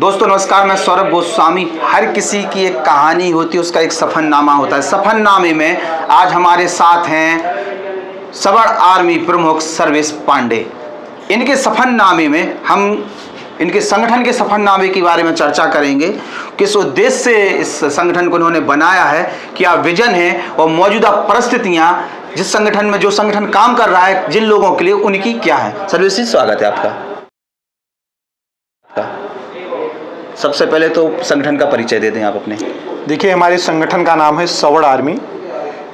दोस्तों नमस्कार, मैं सौरभ गोस्वामी। हर किसी की एक कहानी होती है, उसका एक सफरनामा होता है। सफरनामे में आज हमारे साथ हैं सवर्ण आर्मी प्रमुख सर्वेश पांडे। इनके सफरनामे में हम इनके संगठन के सफरनामे के बारे में चर्चा करेंगे। किस उद्देश्य से इस संगठन को उन्होंने बनाया है, क्या विजन है और मौजूदा परिस्थितियां जिस संगठन में जो संगठन काम कर रहा है जिन लोगों के लिए उनकी क्या है। सर्वेश जी, स्वागत है आपका। सबसे पहले तो संगठन का परिचय दे दें आप अपने। देखिए, हमारे संगठन का नाम है सवर्ण आर्मी।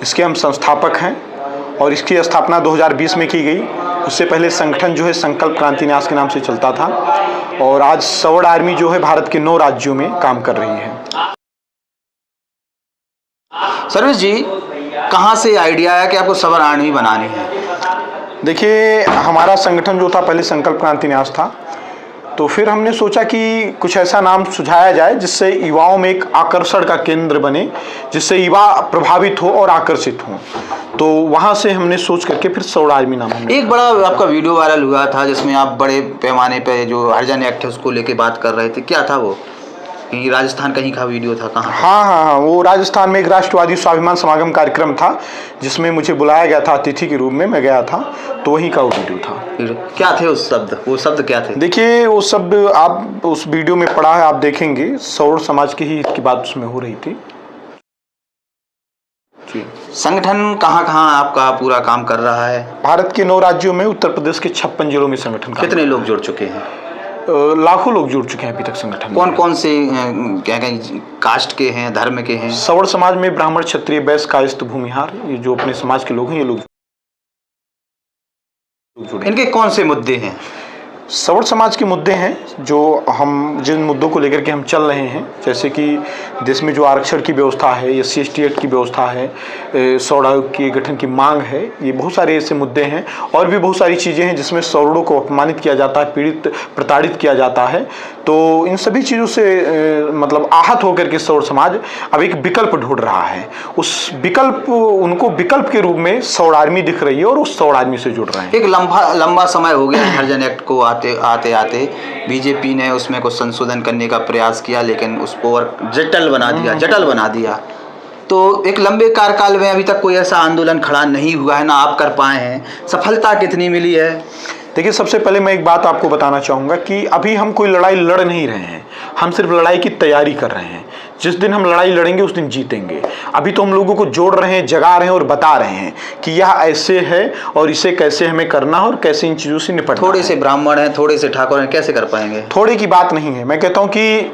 इसके हम संस्थापक हैं और इसकी स्थापना 2020 में की गई। उससे पहले संगठन जो है संकल्प क्रांति न्यास के नाम से चलता था और आज सवर्ण आर्मी जो है भारत के 9 राज्यों में काम कर रही है। सर्वेश जी, कहाँ से आइडिया आया कि आपको सवर्ण आर्मी बनानी है? देखिए, हमारा संगठन जो था पहले संकल्प क्रांति न्यास था, तो फिर हमने सोचा कि कुछ ऐसा नाम सुझाया जाए जिससे युवाओं में एक आकर्षण का केंद्र बने, जिससे युवा प्रभावित हो और आकर्षित हो। तो वहाँ से हमने सोच करके फिर सवर्ण आर्मी नाम हमने। एक बड़ा आपका वीडियो वायरल हुआ था जिसमें आप बड़े पैमाने पे जो हरिजन एक्ट है उसको लेके बात कर रहे थे, क्या था वो? कहीं राजस्थान कहीं का वीडियो था, कहाँ? हाँ, वो राजस्थान में एक राष्ट्रवादी स्वाभिमान समागम कार्यक्रम था जिसमें मुझे बुलाया गया था अतिथि के रूप में। मैं गया था, तो वहीं का वो वीडियो था। क्या थे उस शब्द, वो शब्द क्या थे? देखिए, वो शब्द आप उस वीडियो में पढ़ा है, आप देखेंगे। सवर्ण समाज की ही की बात उसमें हो रही थी जी। संगठन कहाँ कहाँ आपका पूरा काम कर रहा है? भारत के 9 राज्यों में, उत्तर प्रदेश के 56 जिलों में संगठन का। कितने लोग जुड़ चुके हैं? लाखों लोग जुड़ चुके हैं अभी तक संगठन। कौन कौन से क्या कहें कास्ट के हैं, धर्म के हैं? सवर्ण समाज में ब्राह्मण, क्षत्रिय, वैश्य, कायस्थ, भूमिहार, ये जो अपने समाज के लोग हैं, ये लोग जुड़े। इनके कौन से मुद्दे हैं? सवर्ण समाज के मुद्दे हैं जो हम जिन मुद्दों को लेकर के हम चल रहे हैं, जैसे कि देश में जो आरक्षण की व्यवस्था है, SC/ST एक्ट की व्यवस्था है, सवर्ण आयोग के गठन की मांग है, ये बहुत सारे ऐसे मुद्दे हैं। और भी बहुत सारी चीज़ें हैं जिसमें सवर्णों को अपमानित किया जाता है, पीड़ित प्रताड़ित किया जाता है। तो इन सभी चीज़ों से मतलब आहत होकर के सवर्ण समाज अब एक विकल्प ढूंढ रहा है। उस विकल्प उनको विकल्प के रूप में सवर्ण आर्मी दिख रही है और उस सवर्ण आर्मी से जुड़ रहे हैं। एक लंबा समय हो गया हरिजन एक्ट को आते बीजेपी ने उसमें कुछ संशोधन करने का प्रयास किया, लेकिन उसको और जटिल बना दिया। तो एक लंबे कार्यकाल में अभी तक कोई ऐसा आंदोलन खड़ा नहीं हुआ है, ना आप कर पाए हैं। सफलता कितनी मिली है? देखिए, सबसे पहले मैं एक बात आपको बताना चाहूँगा कि अभी हम कोई लड़ाई लड़ नहीं रहे हैं, हम सिर्फ लड़ाई की तैयारी कर रहे हैं। जिस दिन हम लड़ाई लड़ेंगे उस दिन जीतेंगे। अभी तो हम लोगों को जोड़ रहे हैं, जगा रहे हैं और बता रहे हैं कि यह ऐसे है और इसे कैसे हमें करना है और कैसे इन चीज़ों से निपटना है। थोड़े से ब्राह्मण हैं, थोड़े से ठाकुर हैं, कैसे कर पाएंगे? थोड़े की बात नहीं है। मैं कहता हूँ कि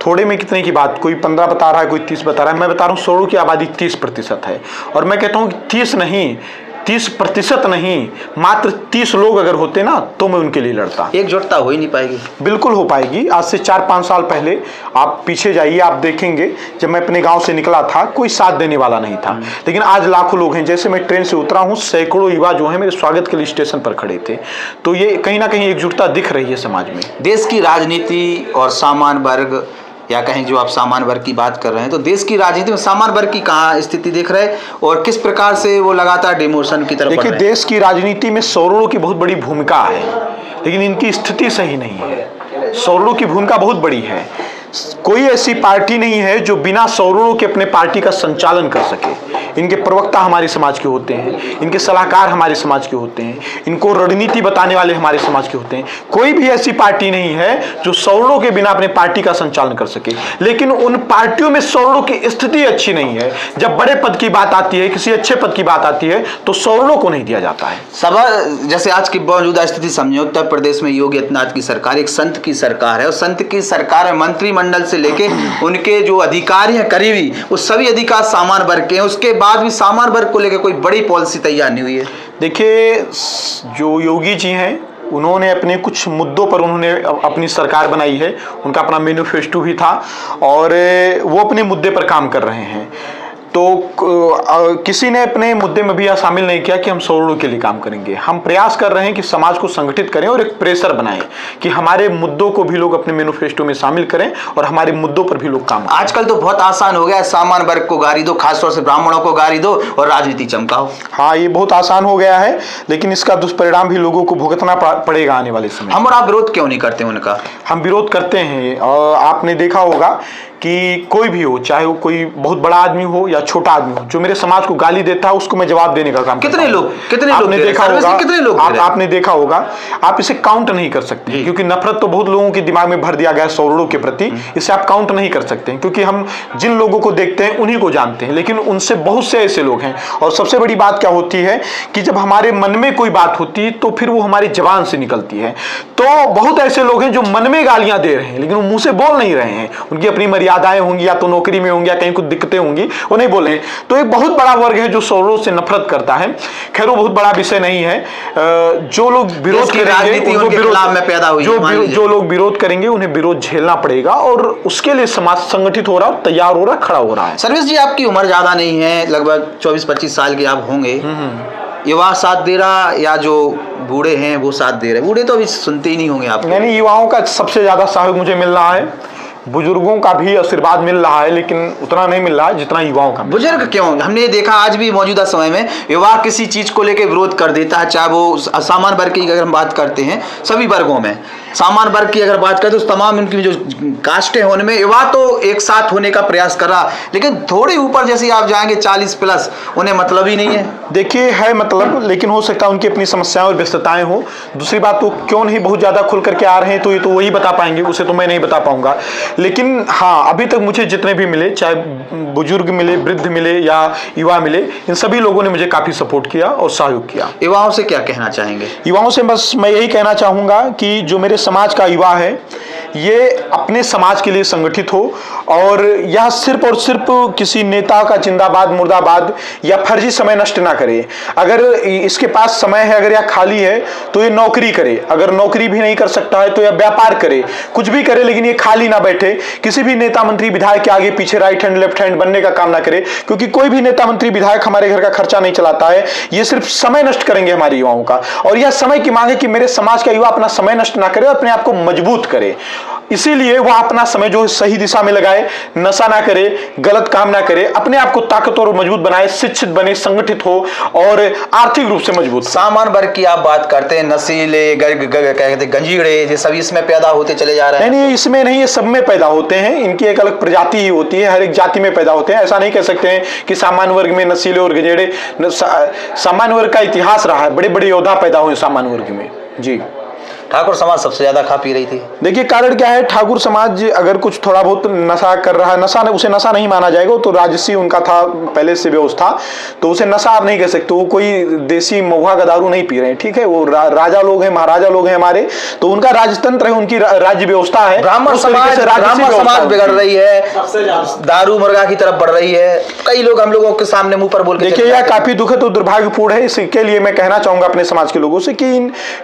थोड़े में कितने की बात, कोई 15 बता रहा है, कोई 30 बता रहा है। मैं बता रहा हूँ सवर्ण की आबादी 30% है और मैं कहता हूँ 30% नहीं, मात्र 30 लोग अगर होते ना तो मैं उनके लिए लड़ता। एकजुटता हो ही नहीं पाएगी? बिल्कुल हो पाएगी। आज से 4-5 साल पहले आप पीछे जाइए, आप देखेंगे जब मैं अपने गांव से निकला था कोई साथ देने वाला नहीं था, लेकिन आज लाखों लोग हैं। जैसे मैं ट्रेन से उतरा हूँ, सैकड़ों युवा जो है मेरे स्वागत के लिए स्टेशन पर खड़े थे। तो ये कहीं ना कहीं एकजुटता दिख रही है समाज में। देश की राजनीति और सामान्य वर्ग, या कहीं जो आप सामान्य वर्ग की बात कर रहे हैं, तो देश की राजनीति में सामान्य वर्ग की कहाँ स्थिति दिख रहा है और किस प्रकार से वो लगातार डिमोशन की तरफ? देखिए, देश की राजनीति में सवर्णों की बहुत बड़ी भूमिका है, लेकिन इनकी स्थिति सही नहीं है। सवर्णों की भूमिका बहुत बड़ी है। कोई ऐसी पार्टी नहीं है जो बिना सवर्णों के अपने पार्टी का संचालन कर सके। इनके प्रवक्ता हमारे समाज के होते हैं, इनके सलाहकार हमारे समाज के होते हैं, इनको रणनीति बताने वाले हमारे समाज के होते हैं। कोई भी ऐसी पार्टी नहीं है जो सवर्णों के बिना अपने पार्टी का संचालन कर सके। लेकिन उन पार्टियों में सवर्णों की स्थिति अच्छी नहीं है। जब बड़े पद की बात आती है, किसी अच्छे पद की बात आती है, तो सवर्णों को नहीं दिया जाता है। सभा जैसे आज की मौजूदा स्थिति समझे, उत्तर प्रदेश में योगी आदित्यनाथ की सरकार एक संत की सरकार है और संत की सरकार में मंत्रिमंडल से लेके उनके जो अधिकारी हैं करीबी, वो सभी अधिकार सामान्य वर्ग के हैं। उसके बाद भी सामान्य वर्ग को लेकर कोई बड़ी पॉलिसी तैयार नहीं हुई है। देखिए, जो योगी जी हैं उन्होंने अपने कुछ मुद्दों पर उन्होंने अपनी सरकार बनाई है, उनका अपना मैनिफेस्टो भी था और वो अपने मुद्दे पर काम कर रहे हैं। तो किसी ने अपने मुद्दे में भी यह शामिल नहीं किया कि हम सौरों के लिए काम करेंगे। हम प्रयास कर रहे हैं कि समाज को संगठित करें और एक प्रेशर बनाएं कि हमारे मुद्दों को भी लोग अपने मैनिफेस्टो में शामिल करें और हमारे मुद्दों पर भी लोग काम करें। आजकल तो बहुत आसान हो गया है, सामान्य वर्ग को गाली दो, खासतौर से ब्राह्मणों को गाली दो और राजनीति चमकाओ। हाँ, ये बहुत आसान हो गया है, लेकिन इसका दुष्परिणाम भी लोगों को भुगतना पड़ेगा आने वाले समय। हम और आप विरोध क्यों नहीं करते उनका? हम विरोध करते हैं, और आपने देखा होगा कि कोई भी हो, चाहे वो कोई बहुत बड़ा आदमी हो या छोटा आदमी हो, जो मेरे समाज को गाली देता है उसको मैं जवाब देने का काम कितने लोग आपने देखा होगा, कितने लोग आपने देखा होगा, आप इसे काउंट नहीं कर सकते क्योंकि नफरत तो बहुत लोगों के दिमाग में भर दिया गया है सौरों के प्रति। इसे आप काउंट नहीं कर सकते क्योंकि हम जिन लोगों को देखते हैं उन्हीं को जानते हैं, लेकिन उनसे बहुत से ऐसे लोग हैं। और सबसे बड़ी बात क्या होती है कि जब हमारे मन में कोई बात होती है तो फिर वो हमारी जबान से निकलती है। तो बहुत ऐसे लोग हैं जो मन में गालियां दे रहे हैं लेकिन वो मुंह से बोल नहीं रहे हैं, उनकी अपनी मर्यादाएं होंगी, या तो नौकरी में होंगे या कहीं कुछ दिक्कतें होंगी, वो नहीं बोल रहे हैं। तो एक बहुत बड़ा वर्ग है जो सौरों से नफरत करता है। खैर वो बहुत बड़ा विषय नहीं है। जो लोग विरोध करेंगे, जो लोग विरोध करेंगे उन्हें विरोध झेलना पड़ेगा और उसके लिए समाज संगठित हो रहा, तैयार हो रहा, खड़ा हो रहा है। सर्विस जी, आपकी उम्र ज्यादा नहीं है, लगभग 24-25 साल के आप होंगे। युवा साथ दे रहा या जो बूढ़े हैं वो साथ दे रहे? बूढ़े तो अभी सुनते ही नहीं होंगे आप। नहीं, युवाओं का सबसे ज्यादा सहयोग मुझे मिल रहा है, बुजुर्गों का भी आशीर्वाद मिल रहा है, लेकिन उतना नहीं मिल रहा है जितना युवाओं का। बुजुर्ग क्यों? हमने ये देखा आज भी मौजूदा समय में युवा किसी चीज को लेकर विरोध कर देता है, चाहे वो सामान्य वर्ग की अगर हम बात करते हैं, सभी वर्गों में सामान्य वर्ग की अगर बात करें तो तमाम इनकी जो कास्टें हैं उनमें युवा तो एक साथ होने का प्रयास कर रहा, लेकिन थोड़े ऊपर जैसे आप जाएंगे 40+, उन्हें मतलब ही नहीं है। देखिए है मतलब, लेकिन हो सकता है उनकी अपनी समस्याएं और व्यस्तताएं हो। दूसरी बात, तो क्यों नहीं बहुत ज्यादा खुल करके आ रहे हैं तो ये तो वही बता पाएंगे, उसे तो मैं नहीं बता पाऊंगा। लेकिन हाँ, अभी तक मुझे जितने भी मिले, चाहे बुजुर्ग मिले, वृद्ध मिले या युवा मिले, इन सभी लोगों ने मुझे काफी सपोर्ट किया और सहयोग किया। युवाओं से क्या कहना चाहेंगे? युवाओं से बस मैं यही कहना चाहूंगा कि जो मेरे समाज का युवा है ये अपने समाज के लिए संगठित हो और यह सिर्फ और सिर्फ किसी नेता का जिंदाबाद मुर्दाबाद या फर्जी समय नष्ट ना करे। अगर इसके पास समय है, अगर यह खाली है तो ये नौकरी करे, अगर नौकरी भी नहीं कर सकता है तो यह व्यापार करे, कुछ भी करे, लेकिन ये खाली ना बैठे, किसी भी नेता मंत्री विधायक के आगे पीछे राइट हैंड लेफ्ट हैंड बनने का काम ना करे, क्योंकि कोई भी नेता मंत्री विधायक हमारे घर का खर्चा नहीं चलाता है। ये सिर्फ समय नष्ट करेंगे हमारे युवाओं का, और यह समय की मांग है कि मेरे समाज का युवा अपना समय नष्ट ना करे और अपने आप को मजबूत करे। इसीलिए वह अपना समय जो सही दिशा में लगाए, नशा ना करे, गलत काम ना करे, अपने आप को ताकतवर और मजबूत बनाए, शिक्षित बने, संगठित हो और आर्थिक रूप से मजबूत। सामान्य वर्ग की आप बात करते हैं, नशीले कहते गंजीड़े, ये सभी इसमें पैदा होते चले जा रहे हैं। नहीं, इसमें नहीं, ये सब में पैदा होते हैं, इनकी एक अलग प्रजाति ही होती है, हर एक जाति में पैदा होते हैं। ऐसा नहीं कह सकते हैं कि सामान्य वर्ग में नशीले और गंजेड़े। सामान्य वर्ग का इतिहास रहा है, बड़े बड़े योद्धा पैदा हुए सामान्य वर्ग में। जी, ठाकुर समाज सबसे ज्यादा खा पी रही थी। देखिए कारण क्या है, ठाकुर समाज अगर कुछ थोड़ा बहुत नशा कर रहा है, नशा उसे नशा नहीं माना जाएगा, तो राजसी उनका था पहले से व्यवस्था, तो उसे नशा आप नहीं कह सकते। वो कोई देसी महुआ का दारू नहीं पी रहे हैं, ठीक है, वो राजा लोग हैं, महाराजा लोग हैं हमारे, तो उनका राजतंत्र है, उनकी राज्य व्यवस्था है। ब्राह्मण समाज बिगड़ रही है, दारू मुर्गा की तरफ बढ़ रही है, कई लोग हम लोगों के सामने मुंह पर बोल के। देखिए यह काफी दुखद और दुर्भाग्यपूर्ण है। इसके लिए मैं कहना चाहूंगा अपने समाज के लोगों से कि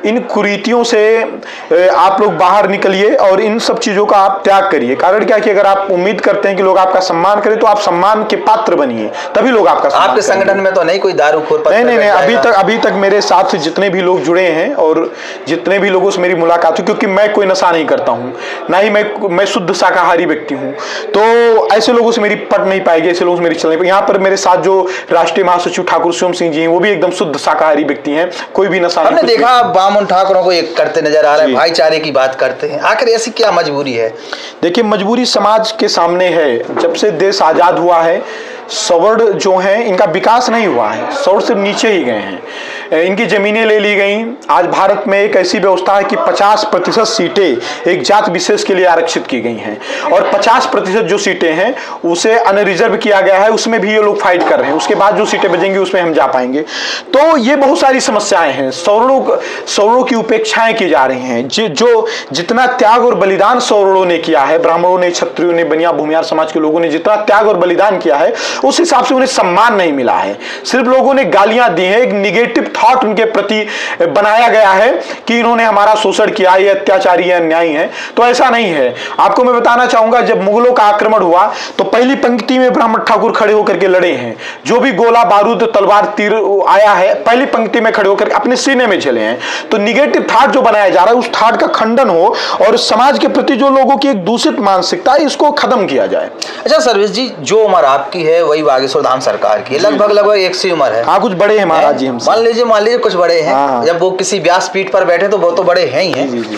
इन कुरीतियों से आप लोग बाहर निकलिए और इन सब चीजों का आप त्याग करिए। कारण क्या कि अगर आप उम्मीद करते हैं कि लोग आपका सम्मान करें तो आप सम्मान के पात्र बनिए, तभी लोग आपका सम्मान आपके संगठन में तो नहीं कोई दारूखोर? नहीं, अभी तक मेरे साथ जितने भी लोग जुड़े हैं और जितने भी लोगों से मेरी मुलाकात हुई, क्योंकि मैं कोई नशा नहीं करता हूं, ना ही मैं शुद्ध शाकाहारी व्यक्ति हूं, तो ऐसे लोगों से मेरी पट नहीं पाएगी, ऐसे लोगों से मेरी चल नहीं पाएगी। यहाँ पर मेरे साथ जो राष्ट्रीय महासचिव ठाकुर शिवम सिंह जी हैं, वो भी एकदम शुद्ध शाकाहारी व्यक्ति हैं, कोई भी नशा नहीं। हमने देखा बामन ठाकुरों को एक करते नजर आ रहा है, भाईचारे की बात करते हैं, आखिर ऐसी क्या मजबूरी है? देखिए मजबूरी समाज के सामने है। जब से देश आजाद हुआ है, सवर्ण जो हैं इनका विकास नहीं हुआ है, सवर्ण से नीचे ही गए हैं, इनकी जमीनें ले ली गई। आज भारत में एक ऐसी व्यवस्था है कि 50% सीटें एक जात विशेष के लिए आरक्षित की गई हैं और 50% जो सीटें हैं उसे अनरिजर्व किया गया है, उसमें भी ये लोग फाइट कर रहे हैं। उसके बाद जो सीटें बचेंगी उसमें हम जा पाएंगे। तो ये बहुत सारी समस्याएं हैं, सवर्णों की उपेक्षाएं की जा रही हैं। जो जितना त्याग और बलिदान सवर्णों ने किया है, ब्राह्मणों ने, क्षत्रियों ने, बनिया भूमिहार समाज के लोगों ने जितना त्याग और बलिदान किया है, उस हिसाब से उन्हें सम्मान नहीं मिला है। सिर्फ लोगों ने गालियां दी हैं, एक निगेटिव थॉट उनके प्रति बनाया गया है कि इन्होंने हमारा शोषण किया, ये अत्याचारी है, अन्यायी है। तो ऐसा नहीं है। आपको मैं बताना चाहूंगा, जब मुगलों का आक्रमण हुआ तो पहली पंक्ति में ब्राह्मण ठाकुर खड़े होकर के लड़े हैं। जो भी गोला बारूद तलवार तीर आया है पहली पंक्ति में खड़े होकर अपने सीने में झेले हैं। तो निगेटिव थॉट जो बनाया जा रहा है उस थॉट का खंडन हो और समाज के प्रति जो लोगों की एक दूषित मानसिकता है इसको खत्म किया जाए। अच्छा सर्विस जी, जो उम्र आपकी है वही बागेश्वर धाम सरकार की है, लगभग एक सी उम्र है। हाँ, कुछ बड़े हैं महाराज जी हमसे। मान लीजिए कुछ बड़े हैं। हाँ। जब वो किसी व्यासपीठ पर बैठे तो वो तो बड़े हैं ही हैं। जी जी।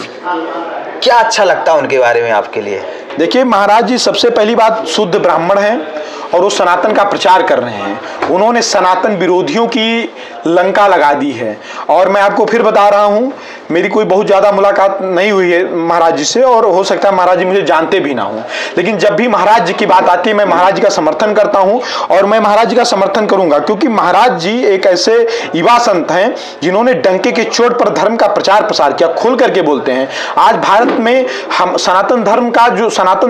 क्या अच्छा लगता है उनके बारे में आपके लिए? देखिए महाराज जी, सबसे पहली बात शुद्ध ब्राह्मण हैं और वो सनातन का प्रचार कर रहे हैं। उन्होंने सनातन विरोधियों की लंका लगा दी है। और मैं आपको फिर बता रहा हूँ, मेरी कोई बहुत ज़्यादा मुलाकात नहीं हुई है महाराज जी से और हो सकता है महाराज जी मुझे जानते भी ना हो, लेकिन जब भी महाराज जी की बात आती है मैं महाराज जी का समर्थन करता हूँ और मैं महाराज जी का समर्थन करूँगा, क्योंकि महाराज जी एक ऐसे युवा संत हैं जिन्होंने डंके की चोट पर धर्म का प्रचार प्रसार किया। खुल करके बोलते हैं आज भारत में हम सनातन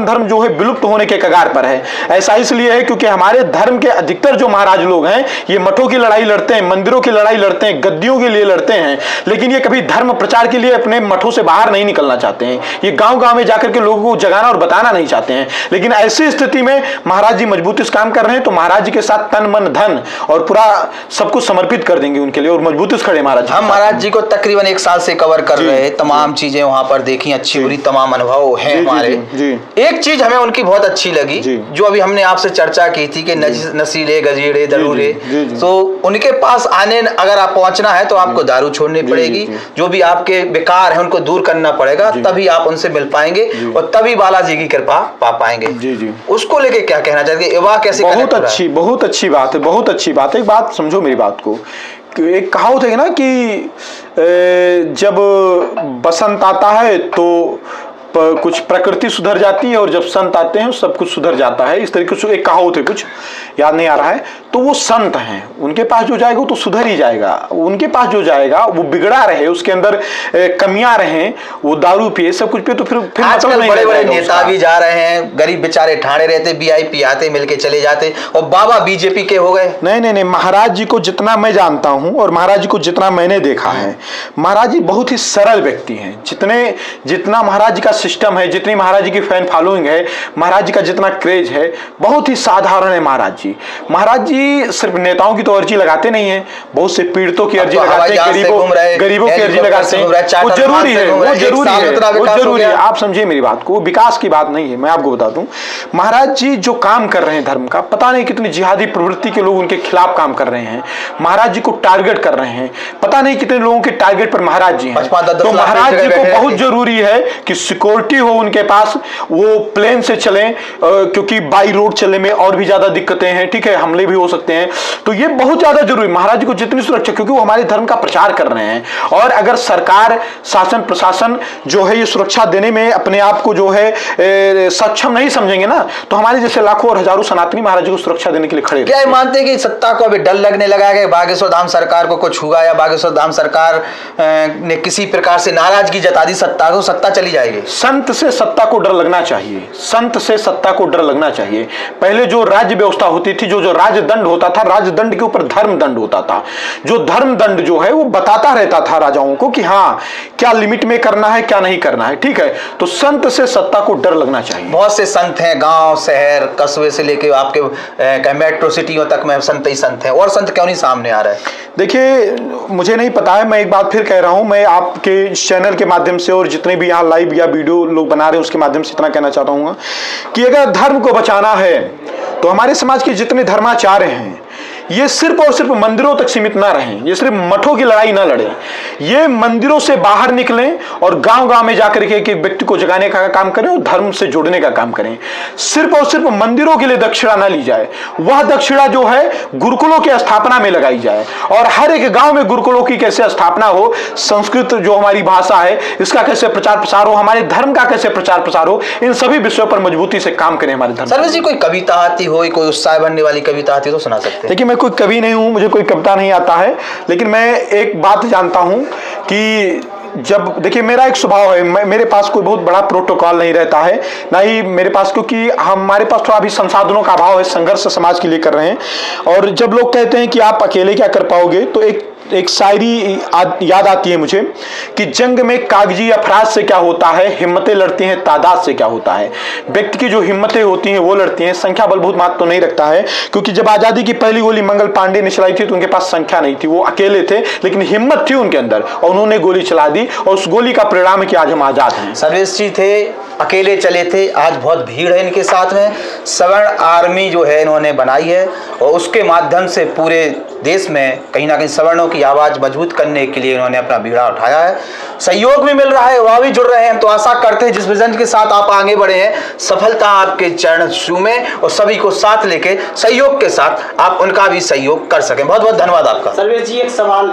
धर्म जो है विलुप्त होने के कगार पर है। ऐसा इसलिए है क्योंकि हमारे धर्म के अधिकतर जो महाराज लोग हैं ये मठों की लड़ाई लड़ते हैं, मंदिरों की लड़ाई लड़ते हैं, गद्दियों के लिए लड़ते हैं, लेकिन ये कभी धर्म प्रचार के लिए अपने मठों से बाहर नहीं निकलना चाहते हैं। ये गांव-गांव में जाकर के लोगों को जगाना और बताना नहीं चाहते हैं। लेकिन ऐसी स्थिति में महाराज जी मजबूती से काम कर रहे हैं, तो महाराज जी के साथ तन मन धन और पूरा सब कुछ समर्पित कर देंगे उनके लिए और मजबूती से खड़े महाराज जी। हम महाराज जी को तकरीबन 1 साल से कवर कर रहे हैं, तमाम चीजें वहां पर देखी, अच्छी बुरी तमाम अनुभव हैं हमारे। एक चीज हमें उनकी बहुत अच्छी लगी जो अभी हमने आपसे चर्चा की थी कि नशीले गजेड़े दरूरे, तो उनके पास आने अगर आप पहुंचना है तो आपको दारू छोड़नी पड़ेगी, जो भी आपके विकार है उनको दूर करना पड़ेगा, तभी आप उनसे मिल पाएंगे और तभी बालाजी की कृपा पा पाएंगे। उसको लेके क्या कहना चाहिए, युवा कैसे? बहुत अच्छी बात है, बहुत अच्छी बात है। एक बात समझो मेरी बात को, एक कहावत है ना कि जब बसंत आता है तो कुछ प्रकृति सुधर जाती है और जब संत आते हैं सब कुछ सुधर जाता है। इस तरीके से एक कहावत है, कुछ याद नहीं आ रहा है। तो वो संत हैं, उनके पास जो जाएगा वो तो सुधर ही जाएगा। उनके पास जो जाएगा वो बिगड़ा रहे, उसके अंदर कमियां रहें, वो दारू पिए, सब कुछ पिए, तो फिर आजकल बड़े बड़े नेता भी जा रहे हैं, गरीब बेचारे ठाणे रहते, VIP आते, मिलके चले जाते और बाबा BJP के हो गए। नहीं, महाराज जी को जितना मैं जानता हूं और महाराज जी को जितना मैंने देखा है, महाराज जी बहुत ही सरल व्यक्ति हैं। जितना महाराज जी का सिस्टम है, जितनी महाराज जी की फैन फॉलोइंग है, महाराज जी का जितना क्रेज है, बहुत ही साधारण है महाराज जी। महाराज जी सिर्फ नेताओं की तो अर्जी लगाते नहीं है, बहुत से पीड़ितों की अर्जी लगाते हैं, गरीबों की अर्जी लगाते हैं। वो जरूरी है, आप समझिए मेरी बात को, विकास की बात नहीं है। मैं आपको बता दूं, महाराज जी जो काम कर रहे हैं धर्म का, पता नहीं कितनी जिहादी प्रवृत्ति के लोग उनके खिलाफ काम कर रहे हैं, महाराज जी को टारगेट कर रहे हैं, पता नहीं कितने लोगों के टारगेट पर महाराज जी हैं। तो महाराज जी को बहुत जरूरी है कि सिक्योरिटी हो उनके पास, वो प्लेन से चलें, क्योंकि बाई रोड चलने में और भी ज्यादा दिक्कतें हैं, ठीक है, हमले भी हो सकते हैं। तो ये बहुत ज्यादा जरूरी, महाराज जी को जितनी सुरक्षा, क्योंकि वो हमारे धर्म का प्रचार कर रहे हैं। और अगर सरकार, शासन, प्रशासन जो है ये सुरक्षा देने में अपने आप को जो है सक्षम नहीं समझेंगे ना, तो हमारे जैसे लाखों और हजारों सनातनी महाराज जी को सुरक्षा देने के लिए खड़े। क्या मानते हैं कि सत्ता को अभी डर लगने लगा है कि बागेश्वर धाम सरकार को कुछ हुआ या बागेश्वर धाम सरकार ने किसी प्रकार से नाराजगी जता दी सत्ता को, सत्ता चली जाएगी? संत से सत्ता को डर लगना चाहिए, संत से सत्ता को डर लगना चाहिए। पहले जो राज्य व्यवस्था होती थी, जो राजदंड होता था, राजदंड के ऊपर धर्म दंड होता था। जो धर्म दंड जो है वो बताता रहता था राजाओं को कि हाँ क्या लिमिट में करना है, क्या नहीं करना है, ठीक है। तो संत से सत्ता को डर लगना चाहिए। बहुत से संत हैं, गांव शहर कस्बे से लेके आपके मेट्रो सिटियों तक में संत ही संत हैं, और संत क्यों नहीं सामने आ रहा है? देखिए मुझे नहीं पता है, मैं एक बात फिर कह रहा हूं, मैं आपके चैनल के माध्यम से और जितने भी यहाँ लाइव या वीडियो लोग बना रहे हैं उसके माध्यम से इतना कहना चाहता हूँ कि अगर धर्म को बचाना है तो हमारे समाज के जितने धर्माचार्य हैं ये सिर्फ और सिर्फ मंदिरों तक सीमित ना रहें, ये सिर्फ मठों की लड़ाई ना लड़ें, ये मंदिरों से बाहर निकलें और गांव-गांव में जाकर के एक व्यक्ति को जगाने का काम करें और धर्म से जोड़ने का काम करें। सिर्फ और सिर्फ मंदिरों के लिए दक्षिणा ना ली जाए, वह दक्षिणा जो है गुरुकुलों की स्थापना में लगाई जाए और हर एक गांव में गुरुकुलों की कैसे स्थापना हो, संस्कृत जो हमारी भाषा है इसका कैसे प्रचार प्रसार हो, हमारे धर्म का कैसे प्रचार प्रसार हो, इन सभी विषयों पर मजबूती से काम करें हमारे धर्म। सर्विस जी कोई कविता आती हो, कोई उत्साह बनने वाली कविता आती तो सुना सकते हैं? देखिए मैं कोई कवि नहीं हूं, मुझे कोई कविता नहीं आता है, लेकिन मैं एक बात जानता हूं कि जब देखिए मेरा एक स्वभाव है, मेरे पास कोई बहुत बड़ा प्रोटोकॉल नहीं रहता है, ना ही मेरे पास, क्योंकि हमारे पास थोड़ा भी संसाधनों का अभाव है, संघर्ष समाज के लिए कर रहे हैं। और जब लोग कहते हैं कि आप अकेले क्या कर पाओगे, तो एक शायरी याद आती है मुझे कि जंग में कागजी अफराज से क्या होता है, हिम्मतें लड़ती हैं तादाद से क्या होता है। व्यक्ति की जो हिम्मतें होती हैं वो लड़ती हैं, संख्या बल बहुत महत्व तो नहीं रखता है। क्योंकि जब आज़ादी की पहली गोली मंगल पांडे ने चलाई थी तो उनके पास संख्या नहीं थी, वो अकेले थे, लेकिन हिम्मत थी उनके अंदर और उन्होंने गोली चला दी, और उस गोली का परिणाम है कि आज हम आज़ाद हैं। सर्वेश जी थे, अकेले चले थे, आज बहुत भीड़ है इनके साथ में। सवर्ण आर्मी जो है इन्होंने बनाई है और उसके माध्यम से पूरे देश में कहीं ना कहीं सवर्णों की आवाज़ मजबूत करने के लिए इन्होंने अपना बीड़ा उठाया है। सहयोग भी मिल रहा है, वह भी जुड़ रहे हैं। तो आशा करते हैं जिस विजन के साथ आप आगे बढ़े हैं, सफलता आपके चरण छूमे और सभी को साथ लेके सहयोग के साथ आप उनका भी सहयोग कर सकें। बहुत बहुत धन्यवाद आपका। सर्वेश जी, एक सवाल